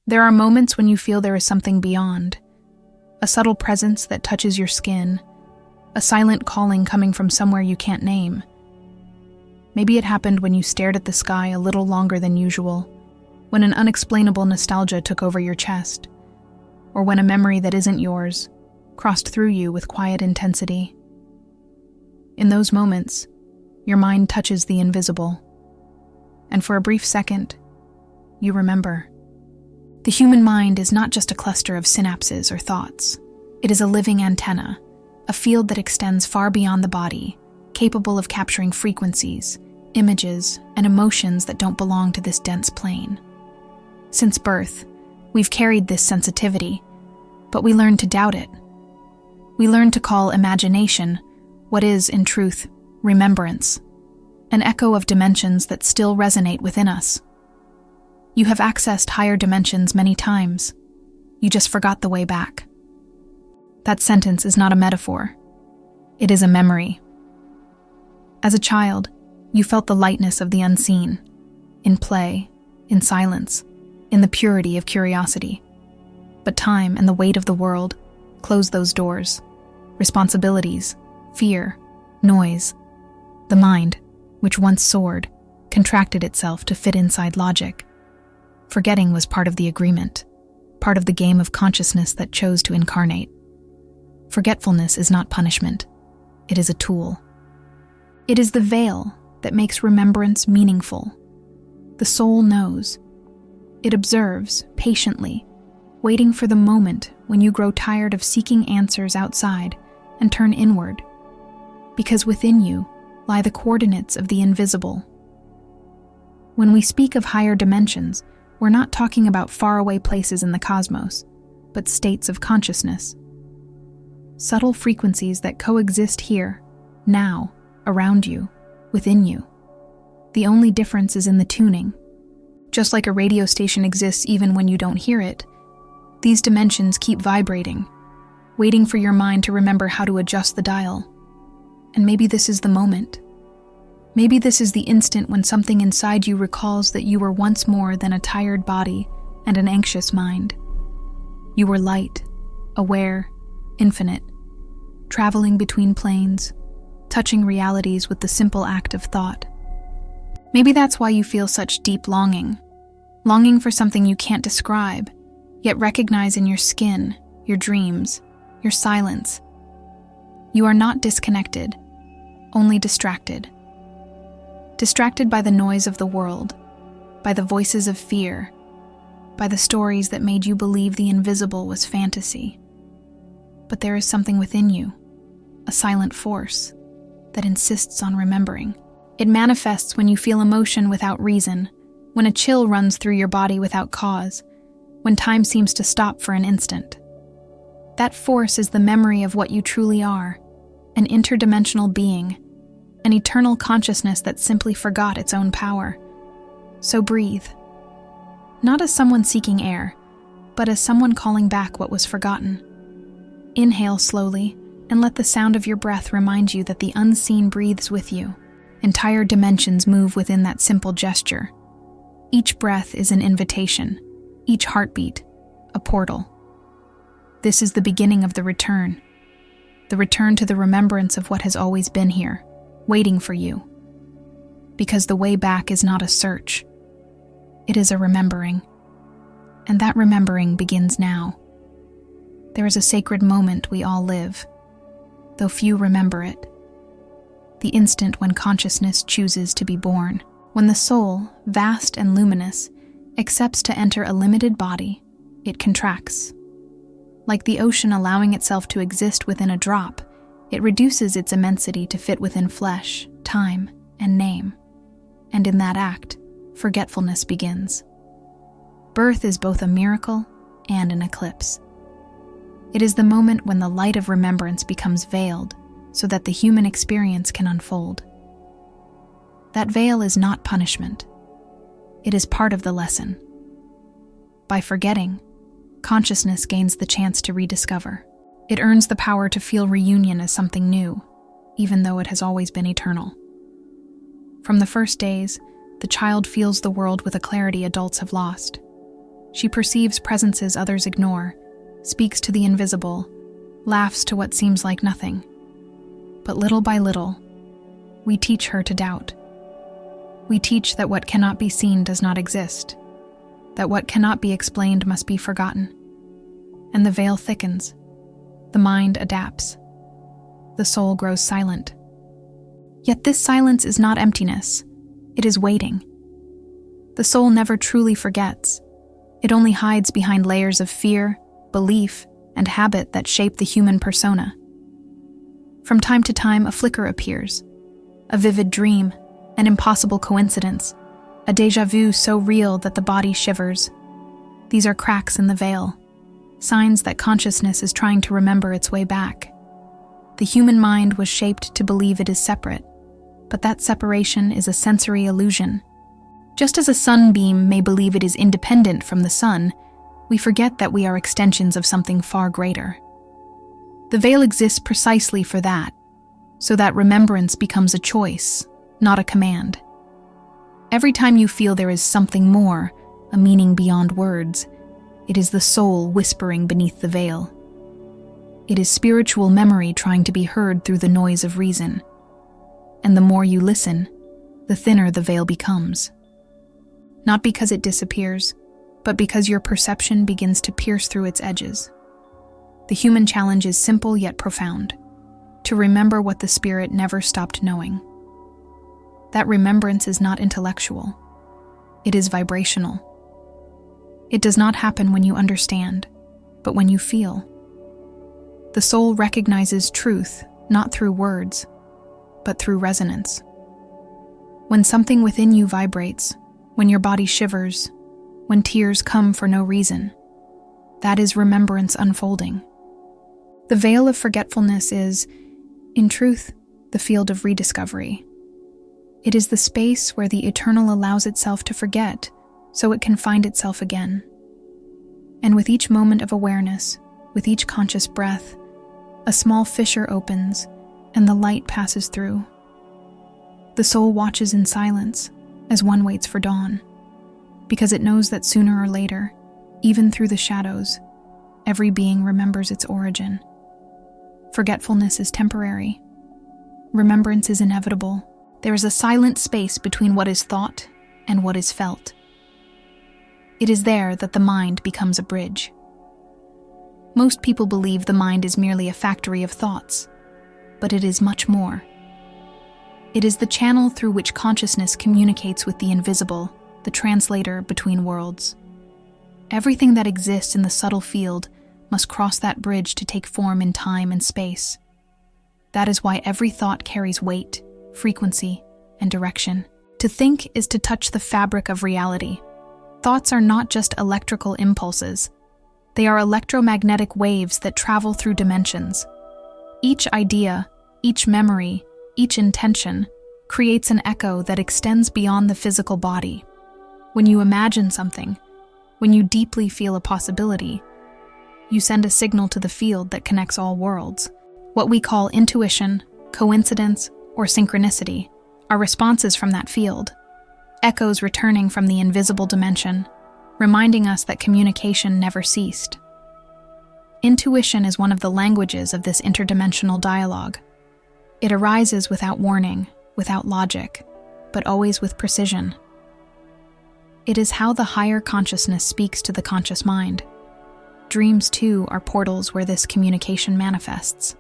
There are moments when you feel there is something beyond, a subtle presence that touches your skin, a silent calling coming from somewhere you can't name. Maybe it happened when you stared at the sky a little longer than usual, when an unexplainable nostalgia took over your chest, or when a memory that isn't yours crossed through you with quiet intensity. In those moments, your mind touches the invisible, and for a brief second, you remember. The human mind is not just a cluster of synapses or thoughts. It is a living antenna, a field that extends far beyond the body, capable of capturing frequencies, images, and emotions that don't belong to this dense plane. Since birth, we've carried this sensitivity, but we learn to doubt it. We learn to call imagination what is, in truth, remembrance, an echo of dimensions that still resonate within us. You have accessed higher dimensions many times. You just forgot the way back. That sentence is not a metaphor. It is a memory. As a child, you felt the lightness of the unseen, in play, in silence, in the purity of curiosity. But time and the weight of the world closed those doors. Responsibilities, fear, noise. The mind, which once soared, contracted itself to fit inside logic. Forgetting was part of the agreement, part of the game of consciousness that chose to incarnate. Forgetfulness is not punishment. It is a tool. It is the veil that makes remembrance meaningful. The soul knows. It observes patiently, waiting for the moment when you grow tired of seeking answers outside and turn inward, because within you lie the coordinates of the invisible. When we speak of higher dimensions, we're not talking about faraway places in the cosmos, but states of consciousness. Subtle frequencies that coexist here, now, around you, within you. The only difference is in the tuning. Just like a radio station exists even when you don't hear it, these dimensions keep vibrating, waiting for your mind to remember how to adjust the dial. And maybe this is the moment. Maybe this is the instant when something inside you recalls that you were once more than a tired body and an anxious mind. You were light, aware, infinite, traveling between planes, touching realities with the simple act of thought. Maybe that's why you feel such deep longing for something you can't describe, yet recognize in your skin, your dreams, your silence. You are not disconnected, only distracted. Distracted by the noise of the world, by the voices of fear, by the stories that made you believe the invisible was fantasy. But there is something within you, a silent force, that insists on remembering. It manifests when you feel emotion without reason, when a chill runs through your body without cause, when time seems to stop for an instant. That force is the memory of what you truly are, an interdimensional being, an eternal consciousness that simply forgot its own power. So breathe. Not as someone seeking air, but as someone calling back what was forgotten. Inhale slowly, and let the sound of your breath remind you that the unseen breathes with you. Entire dimensions move within that simple gesture. Each breath is an invitation, each heartbeat, a portal. This is the beginning of the return to the remembrance of what has always been here, waiting for you. Because the way back is not a search. It is a remembering. And that remembering begins now. There is a sacred moment we all live, though few remember it. The instant when consciousness chooses to be born, when the soul, vast and luminous, accepts to enter a limited body, it contracts. Like the ocean allowing itself to exist within a drop, it reduces its immensity to fit within flesh, time, and name. And in that act, forgetfulness begins. Birth is both a miracle and an eclipse. It is the moment when the light of remembrance becomes veiled so that the human experience can unfold. That veil is not punishment. It is part of the lesson. By forgetting, consciousness gains the chance to rediscover. It earns the power to feel reunion as something new, even though it has always been eternal. From the first days, the child feels the world with a clarity adults have lost. She perceives presences others ignore, speaks to the invisible, laughs to what seems like nothing. But little by little, we teach her to doubt. We teach that what cannot be seen does not exist, that what cannot be explained must be forgotten. And the veil thickens. The mind adapts. The soul grows silent. Yet this silence is not emptiness. It is waiting. The soul never truly forgets. It only hides behind layers of fear, belief, and habit that shape the human persona. From time to time, a flicker appears, a vivid dream, an impossible coincidence, a déjà vu so real that the body shivers. These are cracks in the veil, signs that consciousness is trying to remember its way back. The human mind was shaped to believe it is separate, but that separation is a sensory illusion. Just as a sunbeam may believe it is independent from the sun, we forget that we are extensions of something far greater. The veil exists precisely for that, so that remembrance becomes a choice, not a command. Every time you feel there is something more, a meaning beyond words, it is the soul whispering beneath the veil. It is spiritual memory trying to be heard through the noise of reason. And the more you listen, the thinner the veil becomes. Not because it disappears, but because your perception begins to pierce through its edges. The human challenge is simple yet profound: to remember what the spirit never stopped knowing. That remembrance is not intellectual. It is vibrational. It does not happen when you understand, but when you feel. The soul recognizes truth not through words, but through resonance. When something within you vibrates, when your body shivers, when tears come for no reason, that is remembrance unfolding. The veil of forgetfulness is, in truth, the field of rediscovery. It is the space where the eternal allows itself to forget so it can find itself again. And with each moment of awareness, with each conscious breath, a small fissure opens and the light passes through. The soul watches in silence as one waits for dawn, because it knows that sooner or later, even through the shadows, every being remembers its origin. Forgetfulness is temporary. Remembrance is inevitable. There is a silent space between what is thought and what is felt. It is there that the mind becomes a bridge. Most people believe the mind is merely a factory of thoughts, but it is much more. It is the channel through which consciousness communicates with the invisible, the translator between worlds. Everything that exists in the subtle field must cross that bridge to take form in time and space. That is why every thought carries weight, frequency, and direction. To think is to touch the fabric of reality. Thoughts are not just electrical impulses. They are electromagnetic waves that travel through dimensions. Each idea, each memory, each intention creates an echo that extends beyond the physical body. When you imagine something, when you deeply feel a possibility, you send a signal to the field that connects all worlds. What we call intuition, coincidence, or synchronicity are responses from that field, echoes returning from the invisible dimension, reminding us that communication never ceased. Intuition is one of the languages of this interdimensional dialogue. It arises without warning, without logic, but always with precision. It is how the higher consciousness speaks to the conscious mind. Dreams, too, are portals where this communication manifests.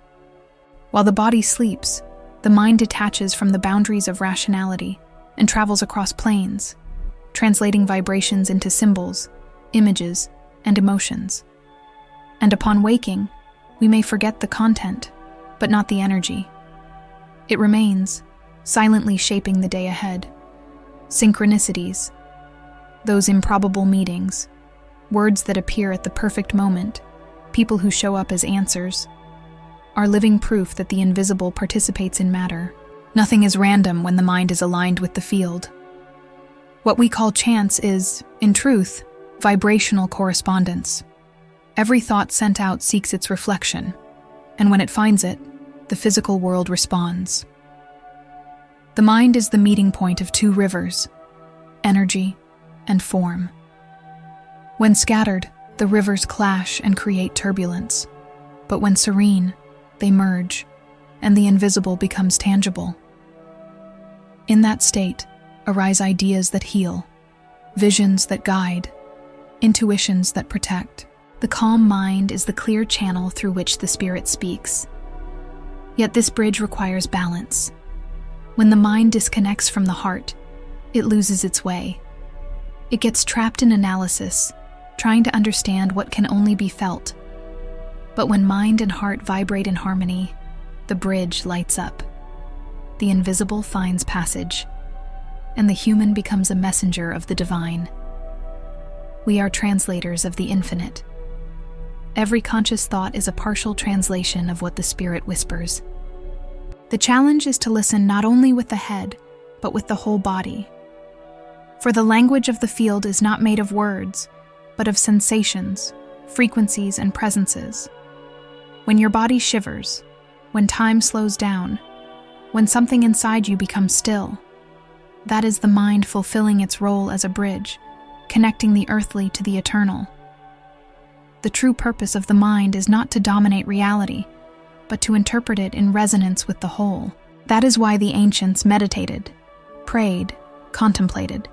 While the body sleeps, the mind detaches from the boundaries of rationality and travels across planes, translating vibrations into symbols, images, and emotions. And upon waking, we may forget the content, but not the energy. It remains, silently shaping the day ahead. Synchronicities, those improbable meetings, words that appear at the perfect moment, people who show up as answers, are living proof that the invisible participates in matter. Nothing is random when the mind is aligned with the field. What we call chance is, in truth, vibrational correspondence. Every thought sent out seeks its reflection, and when it finds it, the physical world responds. The mind is the meeting point of two rivers, energy and form. When scattered, the rivers clash and create turbulence. But when serene, they merge, and the invisible becomes tangible. In that state arise ideas that heal, visions that guide, intuitions that protect. The calm mind is the clear channel through which the spirit speaks. Yet this bridge requires balance. When the mind disconnects from the heart, it loses its way. It gets trapped in analysis, trying to understand what can only be felt. But when mind and heart vibrate in harmony, the bridge lights up. The invisible finds passage, and the human becomes a messenger of the divine. We are translators of the infinite. Every conscious thought is a partial translation of what the spirit whispers. The challenge is to listen not only with the head, but with the whole body. For the language of the field is not made of words, but of sensations, frequencies, and presences. When your body shivers, when time slows down, when something inside you becomes still, that is the mind fulfilling its role as a bridge, connecting the earthly to the eternal. The true purpose of the mind is not to dominate reality, but to interpret it in resonance with the whole. That is why the ancients meditated, prayed, contemplated.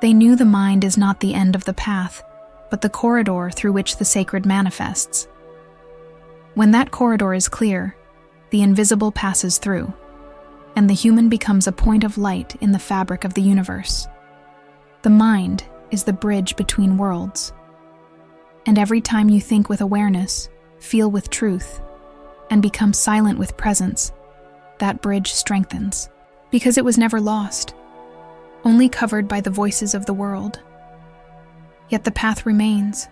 They knew the mind is not the end of the path, but the corridor through which the sacred manifests. When that corridor is clear, the invisible passes through, and the human becomes a point of light in the fabric of the universe. The mind is the bridge between worlds. And every time you think with awareness, feel with truth, and become silent with presence, that bridge strengthens, because it was never lost, only covered by the voices of the world. Yet the path remains,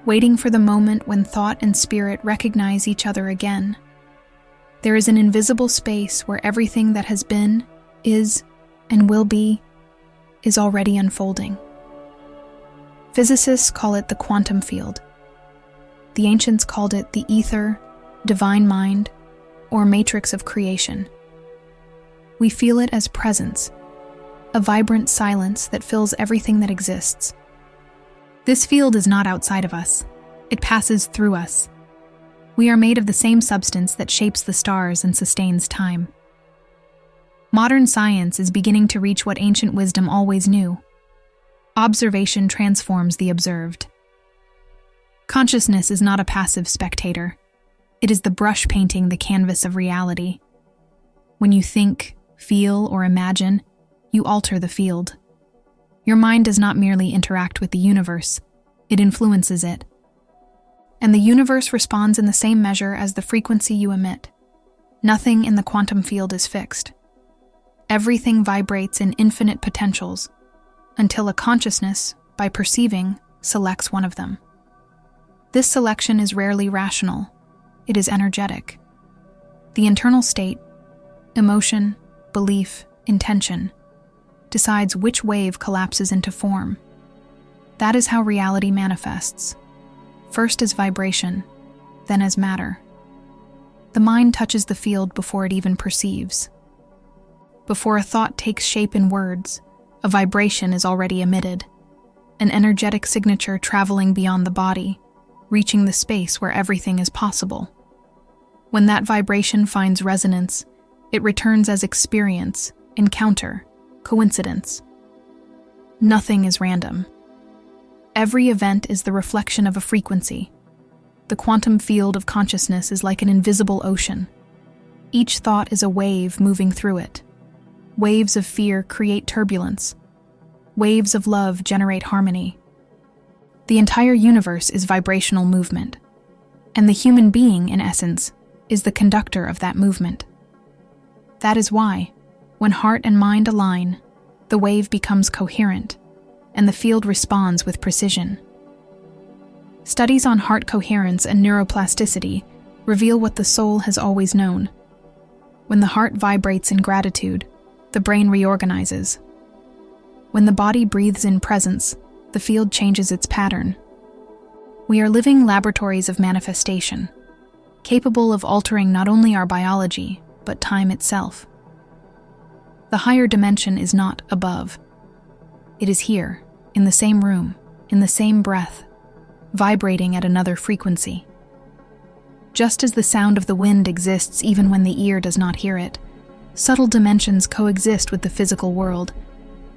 waiting for the moment when thought and spirit recognize each other again. There is an invisible space where everything that has been, is, and will be, is already unfolding. Physicists call it the quantum field. The ancients called it the ether, divine mind, or matrix of creation. We feel it as presence, a vibrant silence that fills everything that exists. This field is not outside of us. It passes through us. We are made of the same substance that shapes the stars and sustains time. Modern science is beginning to reach what ancient wisdom always knew. Observation transforms the observed. Consciousness is not a passive spectator. It is the brush painting the canvas of reality. When you think, feel, or imagine, you alter the field. Your mind does not merely interact with the universe, it influences it. And the universe responds in the same measure as the frequency you emit. Nothing in the quantum field is fixed. Everything vibrates in infinite potentials, until a consciousness, by perceiving, selects one of them. This selection is rarely rational. It is energetic. The internal state, emotion, belief, intention, decides which wave collapses into form. That is how reality manifests, first as vibration, then as matter. The mind touches the field before it even perceives. Before a thought takes shape in words, a vibration is already emitted, an energetic signature traveling beyond the body, reaching the space where everything is possible. When that vibration finds resonance, it returns as experience, encounter, coincidence. Nothing is random. Every event is the reflection of a frequency. The quantum field of consciousness is like an invisible ocean. Each thought is a wave moving through it. Waves of fear create turbulence. Waves of love generate harmony. The entire universe is vibrational movement, and the human being, in essence, is the conductor of that movement. That is why, when heart and mind align, the wave becomes coherent, and the field responds with precision. Studies on heart coherence and neuroplasticity reveal what the soul has always known. When the heart vibrates in gratitude, the brain reorganizes. When the body breathes in presence, the field changes its pattern. We are living laboratories of manifestation, capable of altering not only our biology, but time itself. The higher dimension is not above. It is here, in the same room, in the same breath, vibrating at another frequency. Just as the sound of the wind exists even when the ear does not hear it, subtle dimensions coexist with the physical world,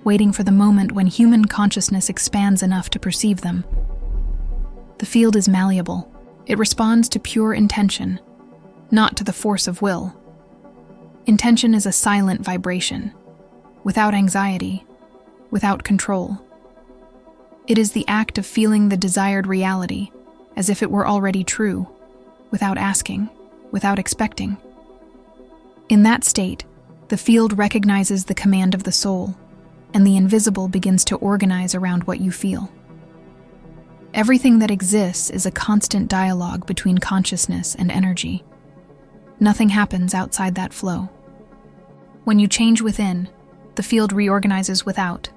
waiting for the moment when human consciousness expands enough to perceive them. The field is malleable. It responds to pure intention, not to the force of will. Intention is a silent vibration, without anxiety, without control. It is the act of feeling the desired reality as if it were already true, without asking, without expecting. In that state, the field recognizes the command of the soul, and the invisible begins to organize around what you feel. Everything that exists is a constant dialogue between consciousness and energy. Nothing happens outside that flow. When you change within, the field reorganizes without.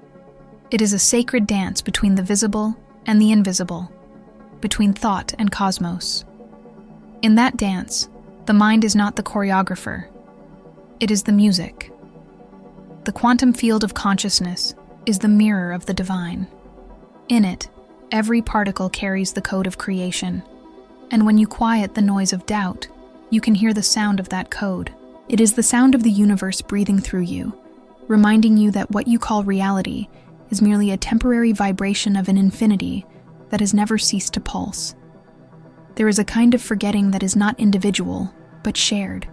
It is a sacred dance between the visible and the invisible, between thought and cosmos. In that dance, the mind is not the choreographer. It is the music. The quantum field of consciousness is the mirror of the divine. In it, every particle carries the code of creation, and when you quiet the noise of doubt, you can hear the sound of that code. It is the sound of the universe breathing through you, reminding you that what you call reality is merely a temporary vibration of an infinity that has never ceased to pulse. There is a kind of forgetting that is not individual, but shared.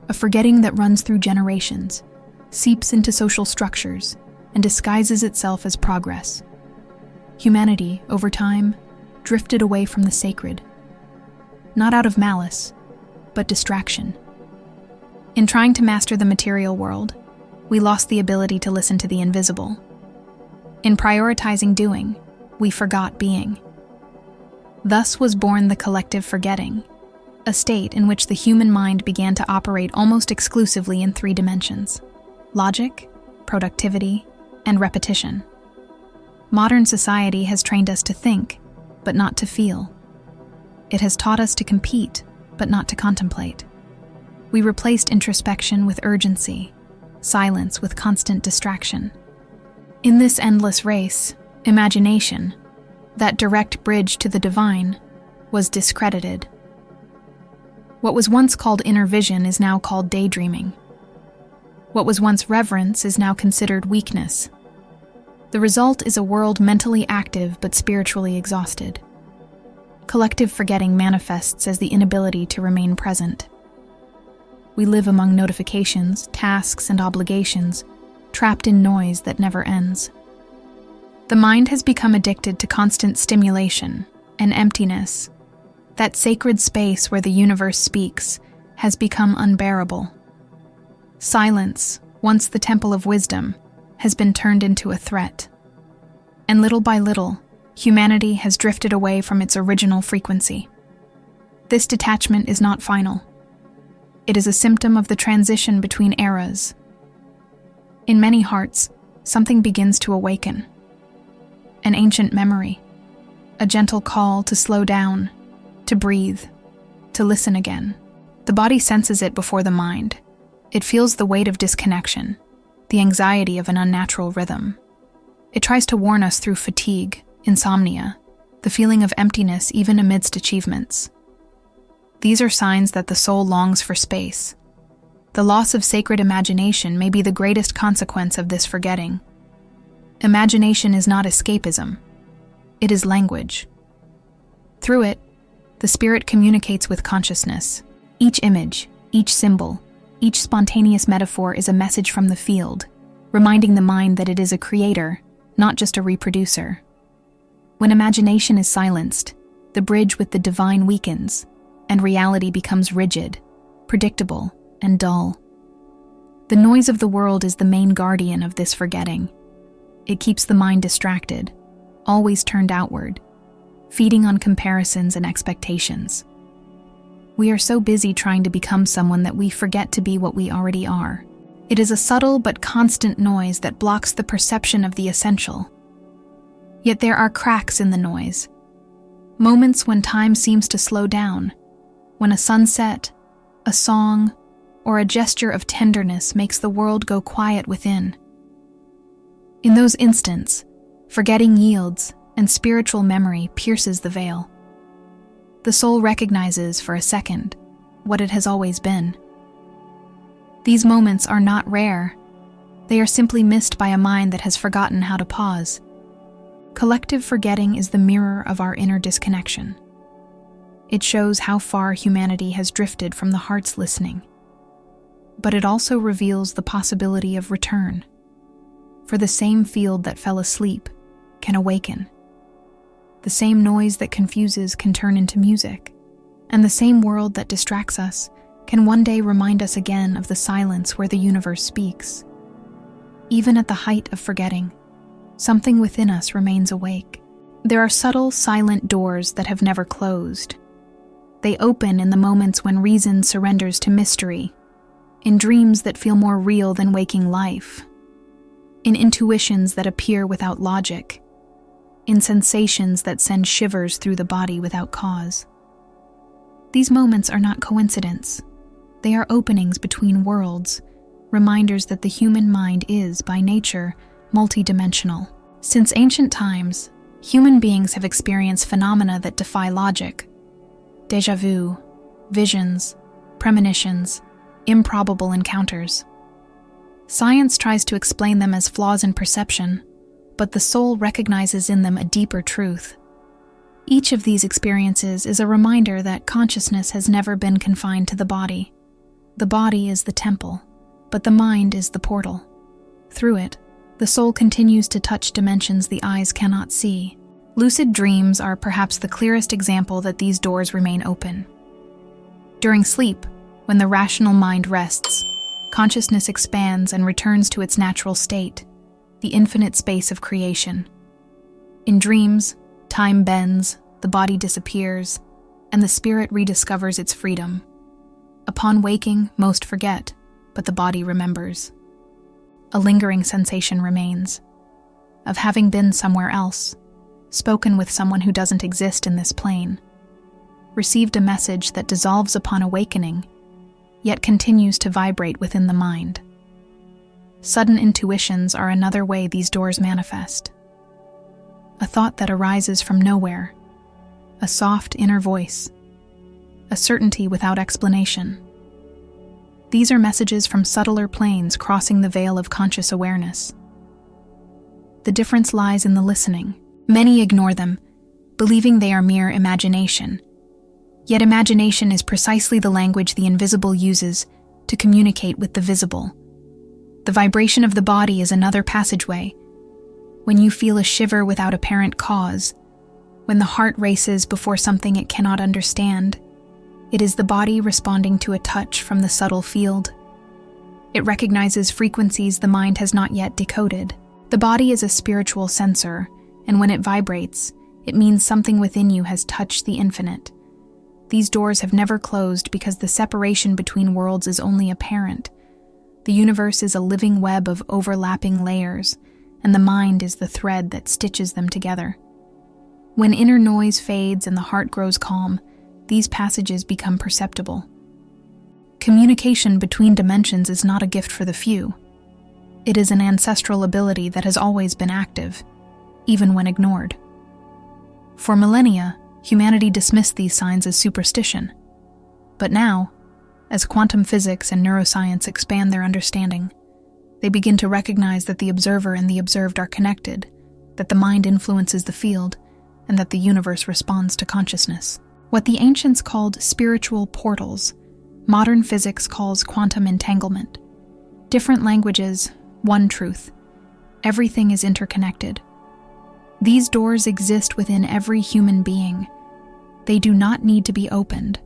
A forgetting that runs through generations, seeps into social structures, and disguises itself as progress. Humanity, over time, drifted away from the sacred, not out of malice, but distraction. In trying to master the material world, we lost the ability to listen to the invisible. In prioritizing doing, we forgot being. Thus was born the collective forgetting, a state in which the human mind began to operate almost exclusively in 3 dimensions: logic, productivity, and repetition. Modern society has trained us to think, but not to feel. It has taught us to compete, but not to contemplate. We replaced introspection with urgency, silence with constant distraction. In this endless race, imagination, that direct bridge to the divine, was discredited. What was once called inner vision is now called daydreaming. What was once reverence is now considered weakness. The result is a world mentally active but spiritually exhausted. Collective forgetting manifests as the inability to remain present. We live among notifications, tasks, and obligations, trapped in noise that never ends. The mind has become addicted to constant stimulation and emptiness. That sacred space where the universe speaks has become unbearable. Silence, once the temple of wisdom, has been turned into a threat. And little by little, humanity has drifted away from its original frequency. This detachment is not final. It is a symptom of the transition between eras. In many hearts, something begins to awaken. An ancient memory, a gentle call to slow down, to breathe, to listen again. The body senses it before the mind. It feels the weight of disconnection, the anxiety of an unnatural rhythm. It tries to warn us through fatigue, insomnia, the feeling of emptiness even amidst achievements. These are signs that the soul longs for space. The loss of sacred imagination may be the greatest consequence of this forgetting. Imagination is not escapism. It is language. Through it, the spirit communicates with consciousness. Each image, each symbol, each spontaneous metaphor is a message from the field, reminding the mind that it is a creator, not just a reproducer. When imagination is silenced, the bridge with the divine weakens, and reality becomes rigid, predictable, and dull. The noise of the world is the main guardian of this forgetting. It keeps the mind distracted, always turned outward, feeding on comparisons and expectations. We are so busy trying to become someone that we forget to be what we already are. It is a subtle but constant noise that blocks the perception of the essential. Yet there are cracks in the noise. Moments when time seems to slow down, when a sunset, a song, or a gesture of tenderness makes the world go quiet within. In those instants, forgetting yields, and spiritual memory pierces the veil. The soul recognizes for a second what it has always been. These moments are not rare. They are simply missed by a mind that has forgotten how to pause. Collective forgetting is the mirror of our inner disconnection. It shows how far humanity has drifted from the heart's listening. But it also reveals the possibility of return. For the same field that fell asleep can awaken. The same noise that confuses can turn into music. And the same world that distracts us can one day remind us again of the silence where the universe speaks. Even at the height of forgetting, something within us remains awake. There are subtle, silent doors that have never closed. They open in the moments when reason surrenders to mystery, in dreams that feel more real than waking life, in intuitions that appear without logic, in sensations that send shivers through the body without cause. These moments are not coincidence. They are openings between worlds, reminders that the human mind is, by nature, multidimensional. Since ancient times, human beings have experienced phenomena that defy logic. Déjà vu, visions, premonitions, improbable encounters. Science tries to explain them as flaws in perception, but the soul recognizes in them a deeper truth. Each of these experiences is a reminder that consciousness has never been confined to the body. The body is the temple, but the mind is the portal. Through it, the soul continues to touch dimensions the eyes cannot see. Lucid dreams are perhaps the clearest example that these doors remain open. During sleep, when the rational mind rests, consciousness expands and returns to its natural state, the infinite space of creation. In dreams, time bends, the body disappears, and the spirit rediscovers its freedom. Upon waking, most forget, but the body remembers. A lingering sensation remains, of having been somewhere else, spoken with someone who doesn't exist in this plane, received a message that dissolves upon awakening, yet continues to vibrate within the mind. Sudden intuitions are another way these doors manifest. A thought that arises from nowhere, a soft inner voice, a certainty without explanation. These are messages from subtler planes crossing the veil of conscious awareness. The difference lies in the listening. Many ignore them, believing they are mere imagination. Yet imagination is precisely the language the invisible uses to communicate with the visible. The vibration of the body is another passageway. When you feel a shiver without apparent cause, when the heart races before something it cannot understand, it is the body responding to a touch from the subtle field. It recognizes frequencies the mind has not yet decoded. The body is a spiritual sensor, and when it vibrates, it means something within you has touched the infinite. These doors have never closed because the separation between worlds is only apparent. The universe is a living web of overlapping layers, and the mind is the thread that stitches them together. When inner noise fades and the heart grows calm, these passages become perceptible. Communication between dimensions is not a gift for the few. It is an ancestral ability that has always been active, even when ignored. For millennia, humanity dismissed these signs as superstition. But now, as quantum physics and neuroscience expand their understanding, they begin to recognize that the observer and the observed are connected, that the mind influences the field, and that the universe responds to consciousness. What the ancients called spiritual portals, modern physics calls quantum entanglement. Different languages, one truth. Everything is interconnected. These doors exist within every human being. They do not need to be opened,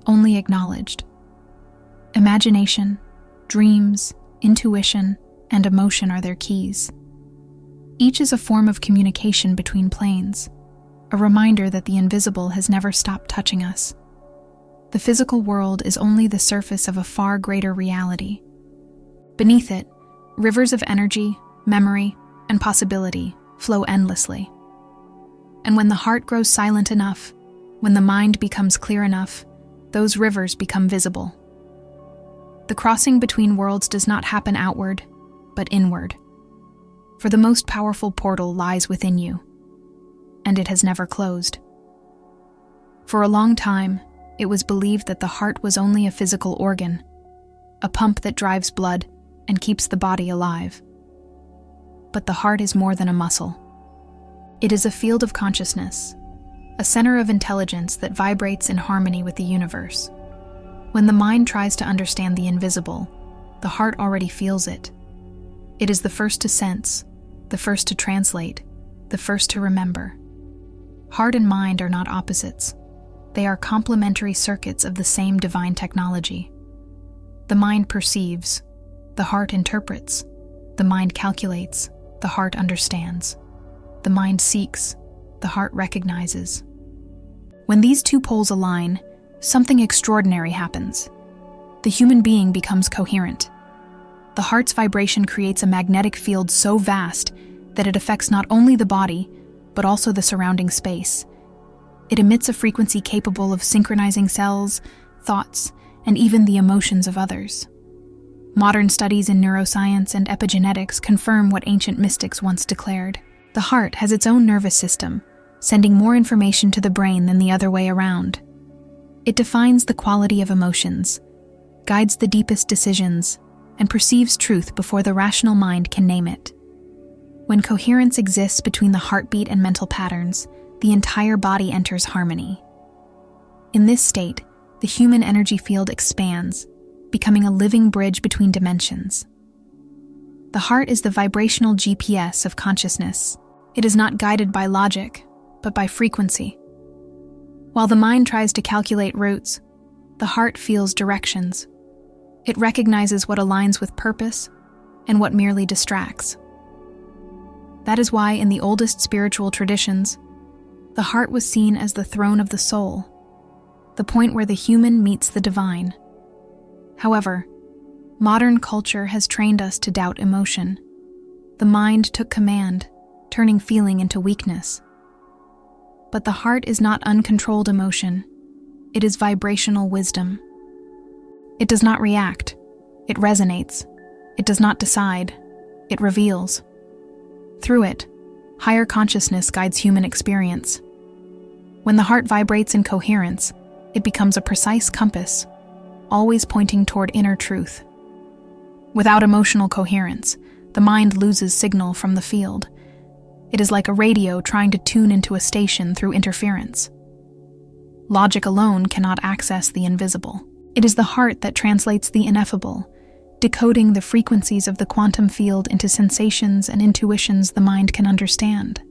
only acknowledged. Imagination, dreams, intuition, and emotion are their keys. Each is a form of communication between planes, a reminder that the invisible has never stopped touching us. The physical world is only the surface of a far greater reality. Beneath it, rivers of energy, memory, and possibility flow endlessly. And when the heart grows silent enough, when the mind becomes clear enough, those rivers become visible. The crossing between worlds does not happen outward, but inward. For the most powerful portal lies within you. and it has never closed. For a long time, it was believed that the heart was only a physical organ, a pump that drives blood and keeps the body alive. But the heart is more than a muscle. It is a field of consciousness, a center of intelligence that vibrates in harmony with the universe. When the mind tries to understand the invisible, the heart already feels it. It is the first to sense, the first to translate, the first to remember. Heart and mind are not opposites. They are complementary circuits of the same divine technology. The mind perceives, the heart interprets. The mind calculates, the heart understands. The mind seeks, the heart recognizes. When these two poles align, something extraordinary happens. The human being becomes coherent. The heart's vibration creates a magnetic field so vast that it affects not only the body, but also the surrounding space. It emits a frequency capable of synchronizing cells, thoughts, and even the emotions of others. Modern studies in neuroscience and epigenetics confirm what ancient mystics once declared. The heart has its own nervous system, sending more information to the brain than the other way around. It defines the quality of emotions, guides the deepest decisions, and perceives truth before the rational mind can name it. When coherence exists between the heartbeat and mental patterns, the entire body enters harmony. In this state, the human energy field expands, becoming a living bridge between dimensions. The heart is the vibrational GPS of consciousness. It is not guided by logic, but by frequency. While the mind tries to calculate routes, the heart feels directions. It recognizes what aligns with purpose and what merely distracts. That is why in the oldest spiritual traditions, the heart was seen as the throne of the soul, the point where the human meets the divine. However, modern culture has trained us to doubt emotion. The mind took command, turning feeling into weakness. But the heart is not uncontrolled emotion. It is vibrational wisdom. It does not react. It resonates. It does not decide. It reveals. Through it, higher consciousness guides human experience. When the heart vibrates in coherence, it becomes a precise compass, always pointing toward inner truth. Without emotional coherence, the mind loses signal from the field. It is like a radio trying to tune into a station through interference. Logic alone cannot access the invisible. It is the heart that translates the ineffable, decoding the frequencies of the quantum field into sensations and intuitions the mind can understand.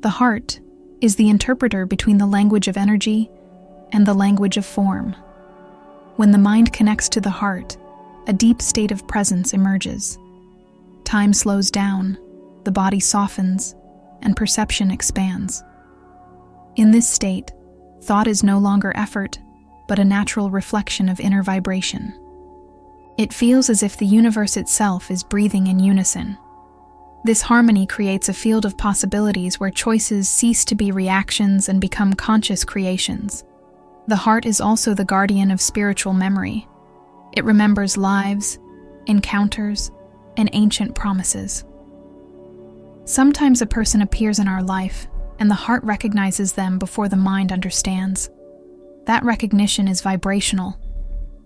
The heart is the interpreter between the language of energy and the language of form. When the mind connects to the heart, a deep state of presence emerges. Time slows down, the body softens, and perception expands. In this state, thought is no longer effort, but a natural reflection of inner vibration. It feels as if the universe itself is breathing in unison. This harmony creates a field of possibilities where choices cease to be reactions and become conscious creations. The heart is also the guardian of spiritual memory. It remembers lives, encounters, and ancient promises. Sometimes a person appears in our life, and the heart recognizes them before the mind understands. That recognition is vibrational,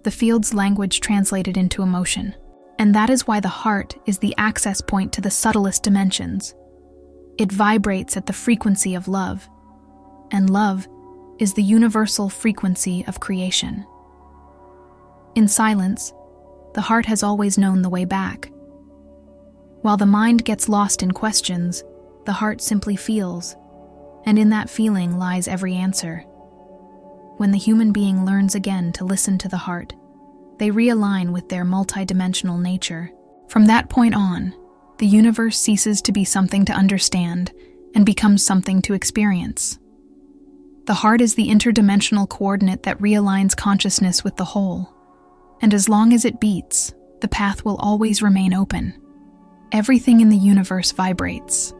the field's language translated into emotion. And that is why the heart is the access point to the subtlest dimensions. It vibrates at the frequency of love, and love is the universal frequency of creation. In silence, the heart has always known the way back. While the mind gets lost in questions, the heart simply feels, and in that feeling lies every answer. When the human being learns again to listen to the heart, they realign with their multidimensional nature. From that point on, the universe ceases to be something to understand and becomes something to experience. The heart is the interdimensional coordinate that realigns consciousness with the whole, and as long as it beats, the path will always remain open. Everything in the universe vibrates.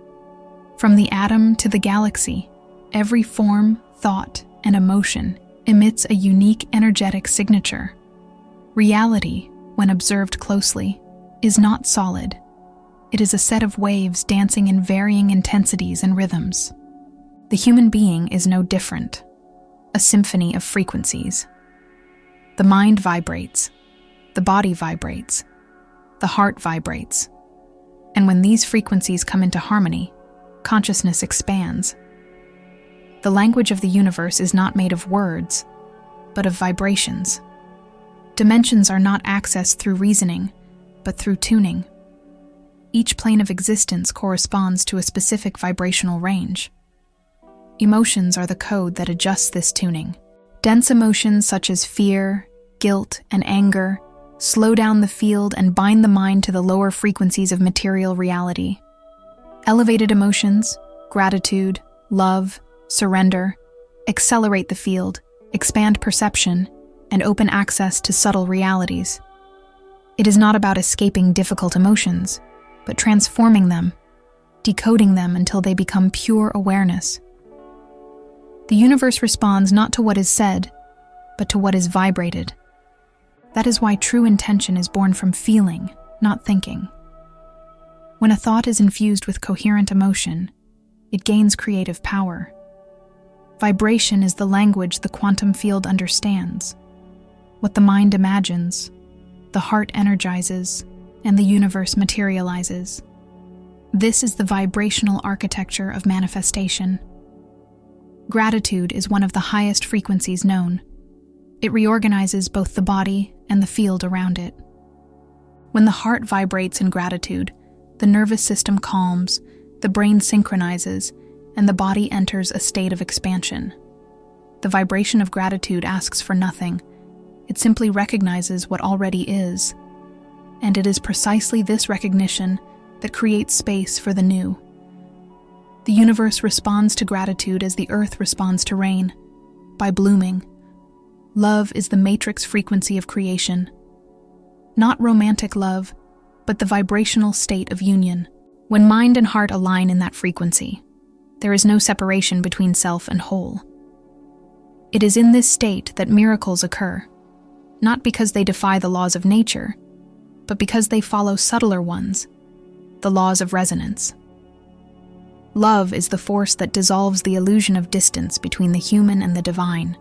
From the atom to the galaxy, every form, thought, and emotion emits a unique energetic signature. Reality, when observed closely, is not solid. It is a set of waves dancing in varying intensities and rhythms. The human being is no different, a symphony of frequencies. The mind vibrates, the body vibrates, the heart vibrates. And when these frequencies come into harmony, consciousness expands. The language of the universe is not made of words, but of vibrations. Dimensions are not accessed through reasoning, but through tuning. Each plane of existence corresponds to a specific vibrational range. Emotions are the code that adjusts this tuning. Dense emotions such as fear, guilt, and anger slow down the field and bind the mind to the lower frequencies of material reality. Elevated emotions, gratitude, love, surrender, accelerate the field, expand perception, and open access to subtle realities. It is not about escaping difficult emotions, but transforming them, decoding them until they become pure awareness. The universe responds not to what is said, but to what is vibrated. That is why true intention is born from feeling, not thinking. When a thought is infused with coherent emotion, it gains creative power. Vibration is the language the quantum field understands. What the mind imagines, the heart energizes, and the universe materializes. This is the vibrational architecture of manifestation. Gratitude is one of the highest frequencies known. It reorganizes both the body and the field around it. When the heart vibrates in gratitude, the nervous system calms, the brain synchronizes, and the body enters a state of expansion. The vibration of gratitude asks for nothing. It simply recognizes what already is. And it is precisely this recognition that creates space for the new. The universe responds to gratitude as the earth responds to rain, by blooming. Love is the matrix frequency of creation. Not romantic love, but the vibrational state of union. When mind and heart align in that frequency, there is no separation between self and whole. It is in this state that miracles occur, not because they defy the laws of nature, but because they follow subtler ones, the laws of resonance. Love is the force that dissolves the illusion of distance between the human and the divine.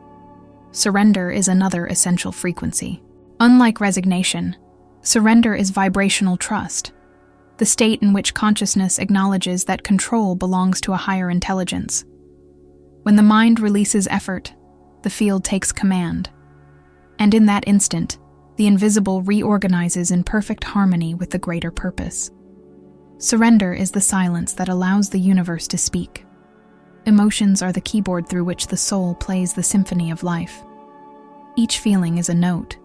Surrender is another essential frequency. Unlike resignation, surrender is vibrational trust, the state in which consciousness acknowledges that control belongs to a higher intelligence. When the mind releases effort, the field takes command. And in that instant, the invisible reorganizes in perfect harmony with the greater purpose. Surrender is the silence that allows the universe to speak. Emotions are the keyboard through which the soul plays the symphony of life. Each feeling is a note,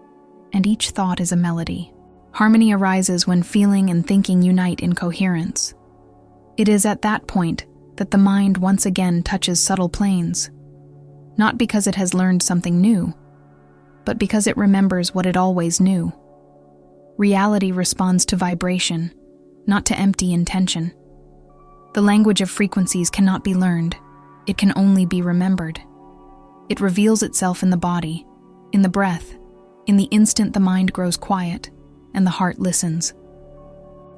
and each thought is a melody. Harmony arises when feeling and thinking unite in coherence. It is at that point that the mind once again touches subtle planes, not because it has learned something new, but because it remembers what it always knew. Reality responds to vibration, not to empty intention. The language of frequencies cannot be learned. It can only be remembered. It reveals itself in the body, in the breath, in the instant the mind grows quiet and the heart listens.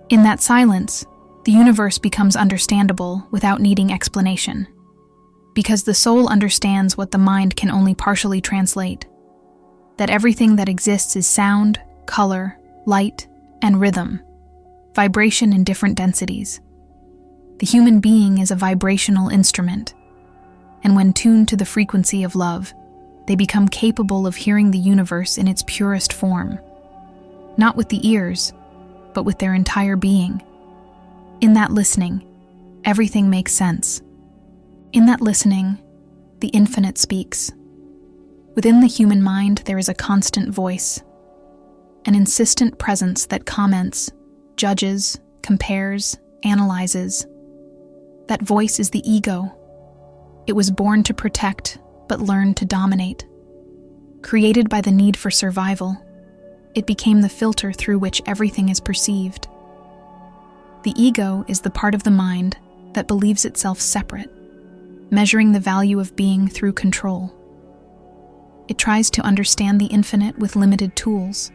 In that silence, the universe becomes understandable without needing explanation, because the soul understands what the mind can only partially translate, that everything that exists is sound, color, light, and rhythm, vibration in different densities. The human being is a vibrational instrument, and when tuned to the frequency of love, they become capable of hearing the universe in its purest form, not with the ears, but with their entire being. In that listening, everything makes sense. In that listening, the infinite speaks. Within the human mind, there is a constant voice, an insistent presence that comments, judges, compares, analyzes. That voice is the ego. It was born to protect, but learned to dominate. Created by the need for survival, it became the filter through which everything is perceived. The ego is the part of the mind that believes itself separate, measuring the value of being through control. It tries to understand the infinite with limited tools.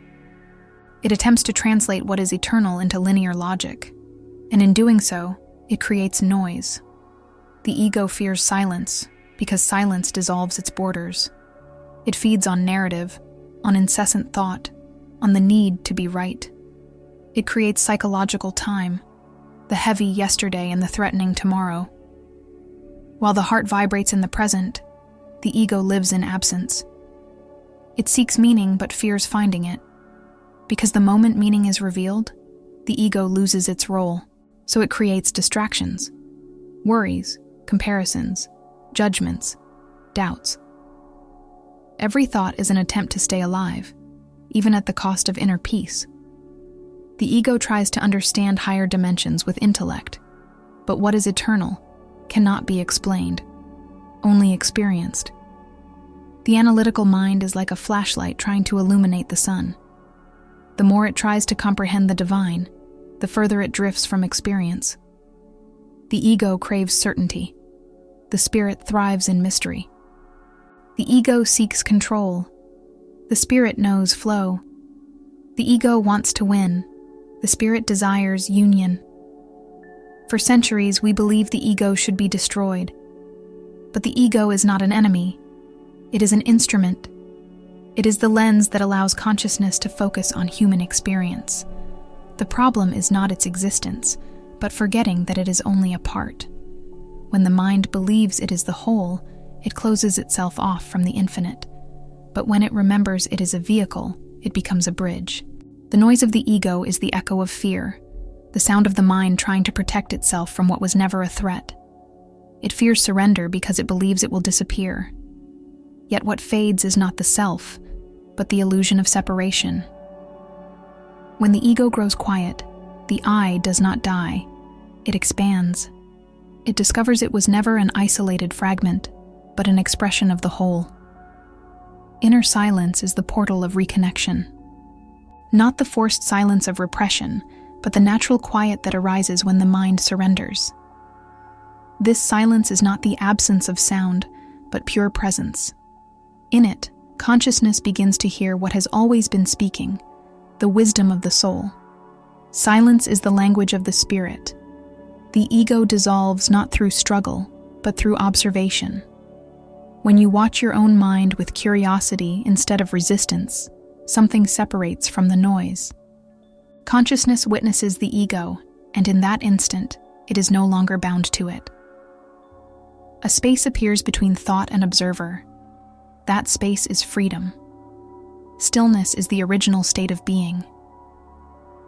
It attempts to translate what is eternal into linear logic, and in doing so, it creates noise. The ego fears silence because silence dissolves its borders. It feeds on narrative, on incessant thought, on the need to be right. It creates psychological time, the heavy yesterday and the threatening tomorrow. While the heart vibrates in the present, the ego lives in absence. It seeks meaning but fears finding it. Because the moment meaning is revealed, the ego loses its role, so it creates distractions, worries, comparisons, judgments, doubts. Every thought is an attempt to stay alive, even at the cost of inner peace. The ego tries to understand higher dimensions with intellect, but what is eternal cannot be explained, only experienced. The analytical mind is like a flashlight trying to illuminate the sun. The more it tries to comprehend the divine, the further it drifts from experience. The ego craves certainty. The spirit thrives in mystery. The ego seeks control. The spirit knows flow. The ego wants to win. The spirit desires union. For centuries, we believed the ego should be destroyed. But the ego is not an enemy. It is an instrument. It is the lens that allows consciousness to focus on human experience. The problem is not its existence, but forgetting that it is only a part. When the mind believes it is the whole, it closes itself off from the infinite. But when it remembers it is a vehicle, it becomes a bridge. The noise of the ego is the echo of fear, the sound of the mind trying to protect itself from what was never a threat. It fears surrender because it believes it will disappear. Yet what fades is not the self, but the illusion of separation. When the ego grows quiet, the I does not die. It expands. It discovers it was never an isolated fragment, but an expression of the whole. Inner silence is the portal of reconnection. Not the forced silence of repression, but the natural quiet that arises when the mind surrenders. This silence is not the absence of sound, but pure presence. In it, consciousness begins to hear what has always been speaking, the wisdom of the soul. Silence is the language of the spirit. The ego dissolves not through struggle, but through observation. When you watch your own mind with curiosity instead of resistance, something separates from the noise. Consciousness witnesses the ego, and in that instant, it is no longer bound to it. A space appears between thought and observer. That space is freedom. Stillness is the original state of being.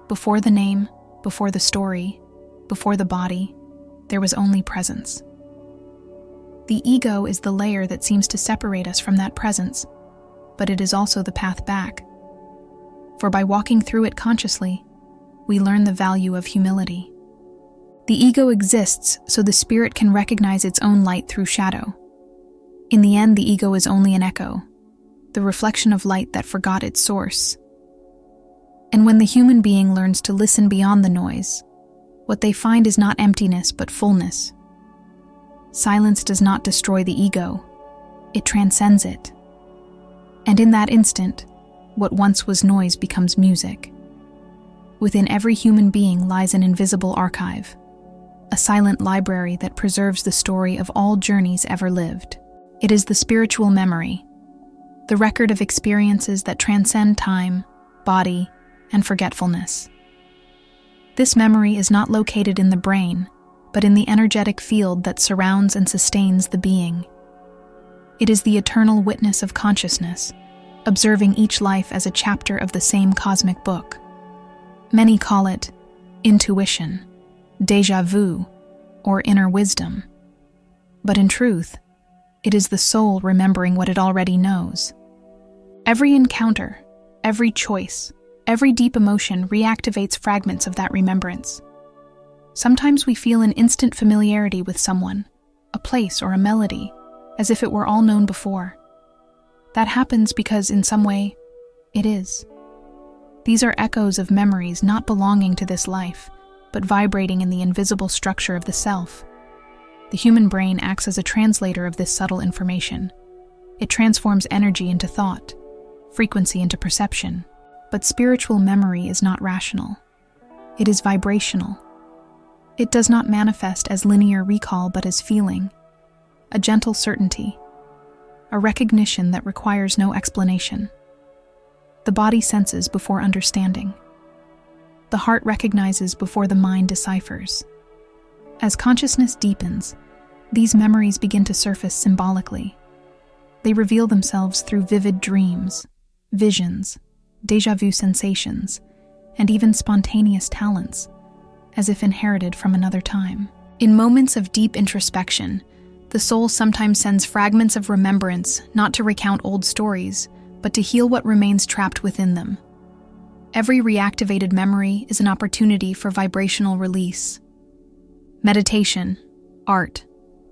Before the name, before the story, before the body, there was only presence. The ego is the layer that seems to separate us from that presence, but it is also the path back. For by walking through it consciously, we learn the value of humility. The ego exists so the spirit can recognize its own light through shadow. In the end, the ego is only an echo, the reflection of light that forgot its source. And when the human being learns to listen beyond the noise, what they find is not emptiness but fullness. Silence does not destroy the ego, it transcends it. And in that instant, what once was noise becomes music. Within every human being lies an invisible archive, a silent library that preserves the story of all journeys ever lived. It is the spiritual memory, the record of experiences that transcend time, body, and forgetfulness. This memory is not located in the brain, but in the energetic field that surrounds and sustains the being. It is the eternal witness of consciousness, observing each life as a chapter of the same cosmic book. Many call it intuition, déjà vu, or inner wisdom. But in truth, it is the soul remembering what it already knows. Every encounter, every choice, every deep emotion reactivates fragments of that remembrance. Sometimes we feel an instant familiarity with someone, a place, or a melody, as if it were all known before. That happens because, in some way, it is. These are echoes of memories not belonging to this life, but vibrating in the invisible structure of the self. The human brain acts as a translator of this subtle information. It transforms energy into thought, frequency into perception. But spiritual memory is not rational. It is vibrational. It does not manifest as linear recall but as feeling, a gentle certainty, a recognition that requires no explanation. The body senses before understanding. The heart recognizes before the mind deciphers. As consciousness deepens, these memories begin to surface symbolically. They reveal themselves through vivid dreams, visions, déjà vu sensations, and even spontaneous talents, as if inherited from another time. In moments of deep introspection, the soul sometimes sends fragments of remembrance not to recount old stories, but to heal what remains trapped within them. Every reactivated memory is an opportunity for vibrational release. Meditation, art,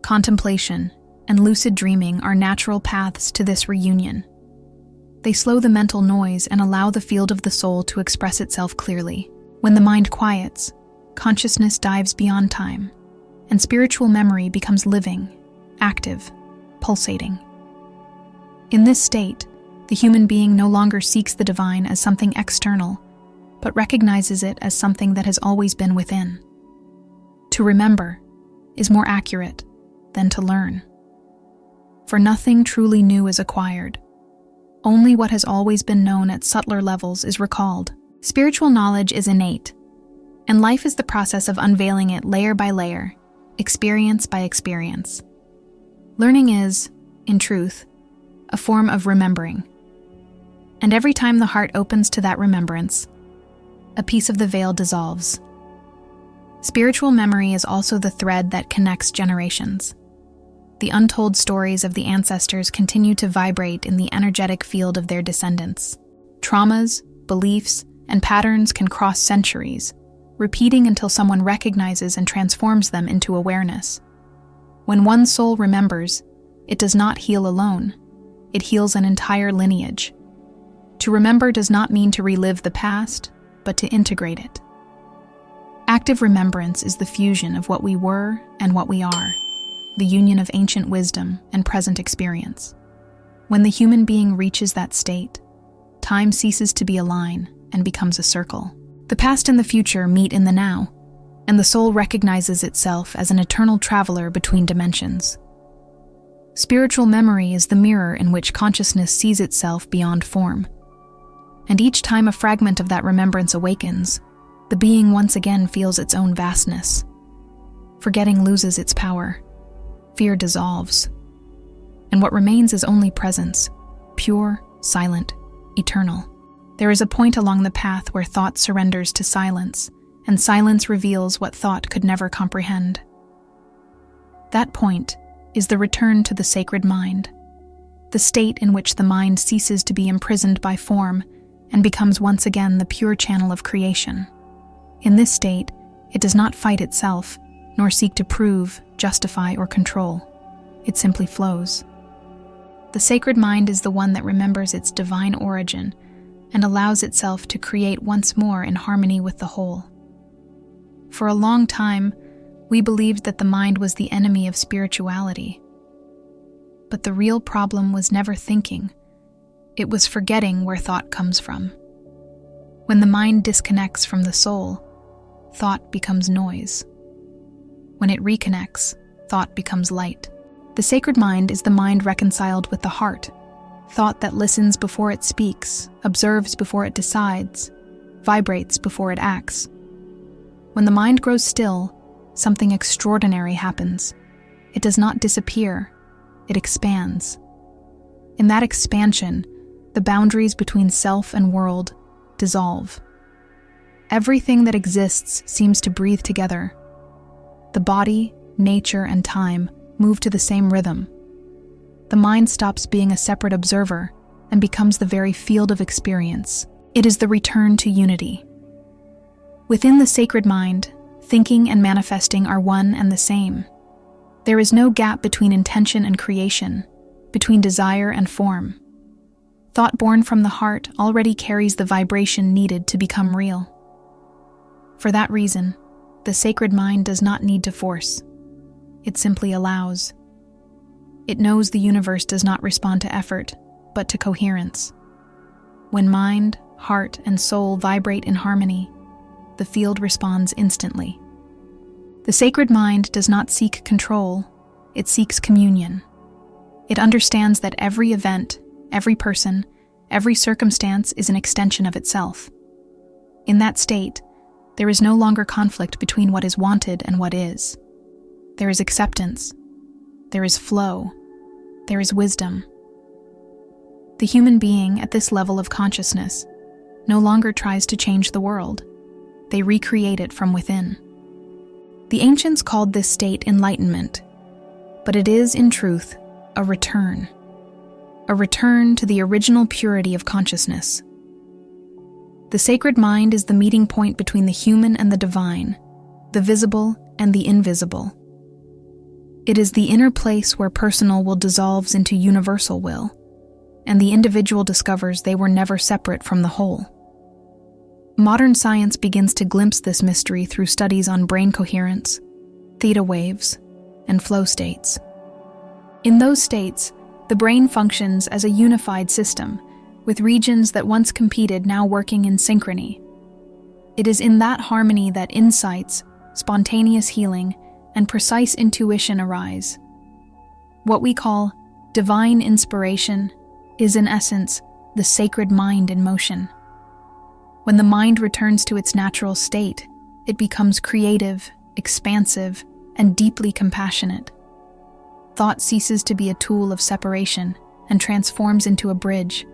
contemplation, and lucid dreaming are natural paths to this reunion. They slow the mental noise and allow the field of the soul to express itself clearly. When the mind quiets, consciousness dives beyond time, and spiritual memory becomes living, active, pulsating. In this state, the human being no longer seeks the divine as something external, but recognizes it as something that has always been within. To remember is more accurate than to learn. For nothing truly new is acquired. Only what has always been known at subtler levels is recalled. Spiritual knowledge is innate, and life is the process of unveiling it layer by layer, experience by experience. Learning is, in truth, a form of remembering. And every time the heart opens to that remembrance, a piece of the veil dissolves. Spiritual memory is also the thread that connects generations. The untold stories of the ancestors continue to vibrate in the energetic field of their descendants. Traumas, beliefs, and patterns can cross centuries, repeating until someone recognizes and transforms them into awareness. When one soul remembers, it does not heal alone. It heals an entire lineage. To remember does not mean to relive the past, but to integrate it. Active remembrance is the fusion of what we were and what we are, the union of ancient wisdom and present experience. When the human being reaches that state, time ceases to be a line and becomes a circle. The past and the future meet in the now, and the soul recognizes itself as an eternal traveler between dimensions. Spiritual memory is the mirror in which consciousness sees itself beyond form. And each time a fragment of that remembrance awakens, the being once again feels its own vastness. Forgetting loses its power. Fear dissolves. And what remains is only presence, pure, silent, eternal. There is a point along the path where thought surrenders to silence, and silence reveals what thought could never comprehend. That point is the return to the sacred mind, the state in which the mind ceases to be imprisoned by form and becomes once again the pure channel of creation. In this state, it does not fight itself, nor seek to prove, justify, or control. It simply flows. The sacred mind is the one that remembers its divine origin and allows itself to create once more in harmony with the whole. For a long time, we believed that the mind was the enemy of spirituality. But the real problem was never thinking. It was forgetting where thought comes from. When the mind disconnects from the soul, thought becomes noise. When it reconnects, thought becomes light. The sacred mind is the mind reconciled with the heart, thought that listens before it speaks, observes before it decides, vibrates before it acts. When the mind grows still, something extraordinary happens. It does not disappear, it expands. In that expansion, the boundaries between self and world dissolve. Everything that exists seems to breathe together. The body, nature, and time move to the same rhythm. The mind stops being a separate observer and becomes the very field of experience. It is the return to unity. Within the sacred mind, thinking and manifesting are one and the same. There is no gap between intention and creation, between desire and form. Thought born from the heart already carries the vibration needed to become real. For that reason, the sacred mind does not need to force. It simply allows. It knows the universe does not respond to effort, but to coherence. When mind, heart, and soul vibrate in harmony, the field responds instantly. The sacred mind does not seek control, it seeks communion. It understands that every event, every person, every circumstance is an extension of itself. In that state, there is no longer conflict between what is wanted and what is. There is acceptance. There is flow. There is wisdom. The human being at this level of consciousness no longer tries to change the world. They recreate it from within. The ancients called this state enlightenment, but it is, in truth, a return to the original purity of consciousness. The sacred mind is the meeting point between the human and the divine, the visible and the invisible. It is the inner place where personal will dissolves into universal will, and the individual discovers they were never separate from the whole. Modern science begins to glimpse this mystery through studies on brain coherence, theta waves, and flow states. In those states, the brain functions as a unified system, with regions that once competed now working in synchrony. It is in that harmony that insights, spontaneous healing, and precise intuition arise. What we call divine inspiration is, in essence, the sacred mind in motion. When the mind returns to its natural state, it becomes creative, expansive, and deeply compassionate. Thought ceases to be a tool of separation and transforms into a bridge.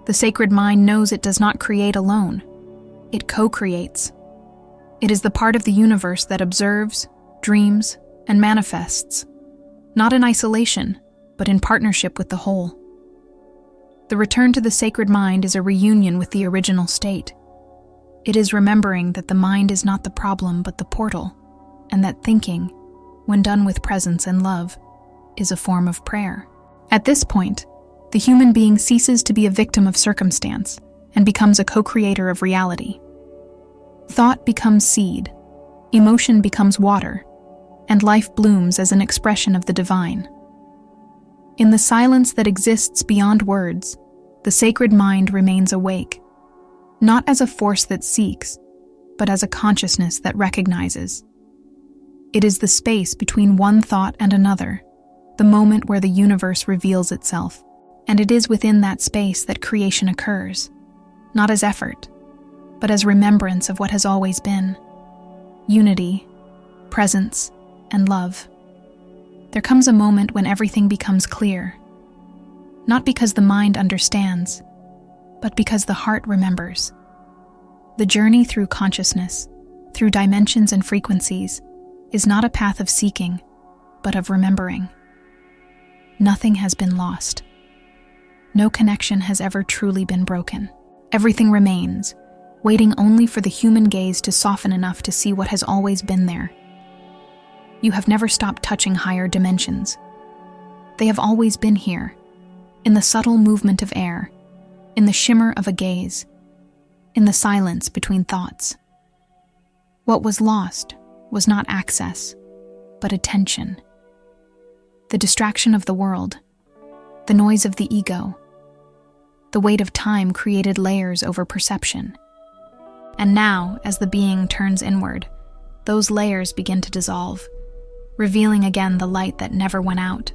The sacred mind knows it does not create alone. It co-creates. It is the part of the universe that observes, dreams, and manifests, not in isolation, but in partnership with the whole. The return to the sacred mind is a reunion with the original state. It is remembering that the mind is not the problem but the portal, and that thinking, when done with presence and love, is a form of prayer. At this point, the human being ceases to be a victim of circumstance and becomes a co-creator of reality. Thought becomes seed, emotion becomes water, and life blooms as an expression of the divine. In the silence that exists beyond words, the sacred mind remains awake, not as a force that seeks, but as a consciousness that recognizes. It is the space between one thought and another, the moment where the universe reveals itself, and it is within that space that creation occurs, not as effort, but as remembrance of what has always been: unity, presence, and love. There comes a moment when everything becomes clear, not because the mind understands, but because the heart remembers. The journey through consciousness, through dimensions and frequencies, is not a path of seeking, but of remembering. Nothing has been lost. No connection has ever truly been broken. Everything remains, waiting only for the human gaze to soften enough to see what has always been there. You have never stopped touching higher dimensions. They have always been here, in the subtle movement of air, in the shimmer of a gaze, in the silence between thoughts. What was lost was not access, but attention. The distraction of the world, the noise of the ego, the weight of time created layers over perception. And now, as the being turns inward, those layers begin to dissolve, revealing again the light that never went out.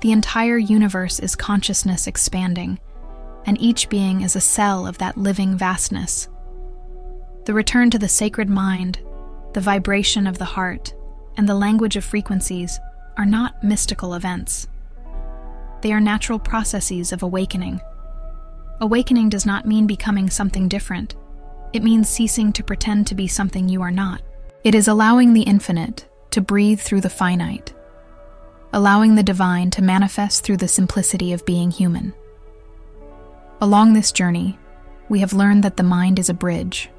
The entire universe is consciousness expanding, and each being is a cell of that living vastness. The return to the sacred mind, the vibration of the heart, and the language of frequencies are not mystical events. They are natural processes of awakening. Awakening does not mean becoming something different. It means ceasing to pretend to be something you are not. It is allowing the infinite to breathe through the finite, allowing the divine to manifest through the simplicity of being human. Along this journey, we have learned that the mind is a bridge,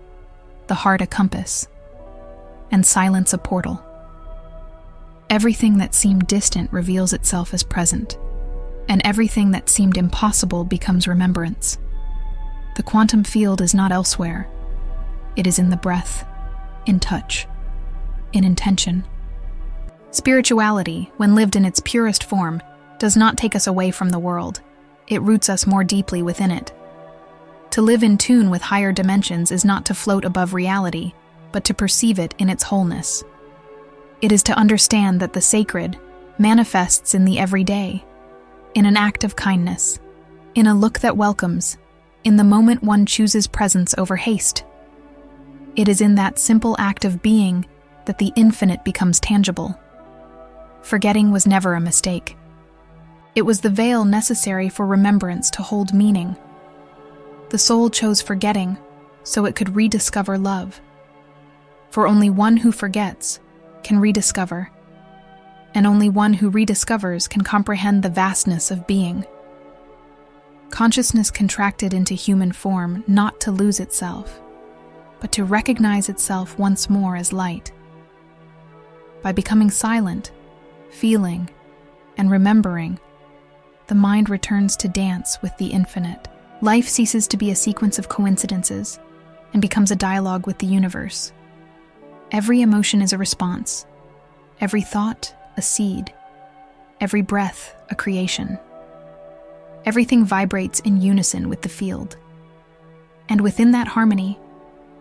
the heart a compass, and silence a portal. Everything that seemed distant reveals itself as present, and everything that seemed impossible becomes remembrance. The quantum field is not elsewhere. It is in the breath, in touch, in intention. Spirituality, when lived in its purest form, does not take us away from the world. It roots us more deeply within it. To live in tune with higher dimensions is not to float above reality, but to perceive it in its wholeness. It is to understand that the sacred manifests in the everyday, in an act of kindness, in a look that welcomes, in the moment one chooses presence over haste. It is in that simple act of being that the infinite becomes tangible. Forgetting was never a mistake. It was the veil necessary for remembrance to hold meaning. The soul chose forgetting so it could rediscover love. For only one who forgets can rediscover, and only one who rediscovers can comprehend the vastness of being. Consciousness contracted into human form not to lose itself, but to recognize itself once more as light. By becoming silent, feeling, and remembering, the mind returns to dance with the infinite. Life ceases to be a sequence of coincidences and becomes a dialogue with the universe. Every emotion is a response, every thought a seed, every breath a creation. Everything vibrates in unison with the field. And within that harmony,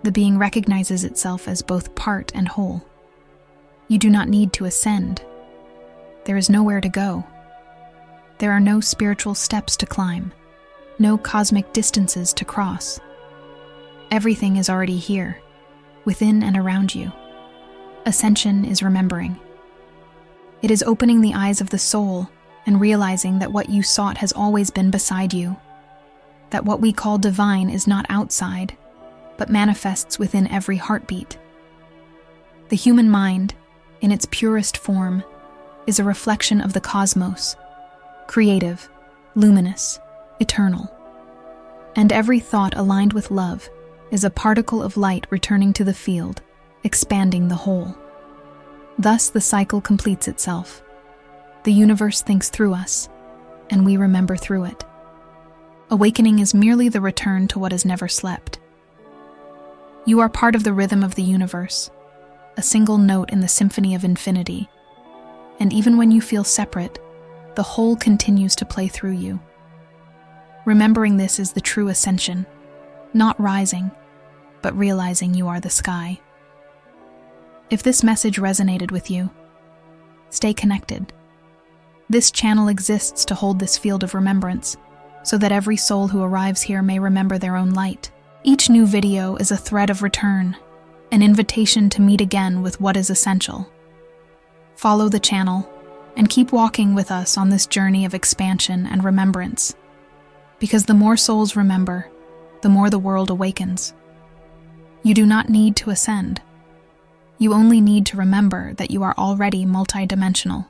the being recognizes itself as both part and whole. You do not need to ascend. There is nowhere to go. There are no spiritual steps to climb, no cosmic distances to cross. Everything is already here, within and around you. Ascension is remembering. It is opening the eyes of the soul and realizing that what you sought has always been beside you, that what we call divine is not outside, but manifests within every heartbeat. The human mind, in its purest form, is a reflection of the cosmos, creative, luminous, eternal. And every thought aligned with love is a particle of light returning to the field, expanding the whole. Thus the cycle completes itself. The universe thinks through us, and we remember through it. Awakening is merely the return to what has never slept. You are part of the rhythm of the universe, a single note in the symphony of infinity, and even when you feel separate, the whole continues to play through you. Remembering this is the true ascension, not rising, but realizing you are the sky. If this message resonated with you, stay connected. This channel exists to hold this field of remembrance, so that every soul who arrives here may remember their own light. Each new video is a thread of return, an invitation to meet again with what is essential. Follow the channel and keep walking with us on this journey of expansion and remembrance, because the more souls remember, the more the world awakens. You do not need to ascend. You only need to remember that you are already multidimensional.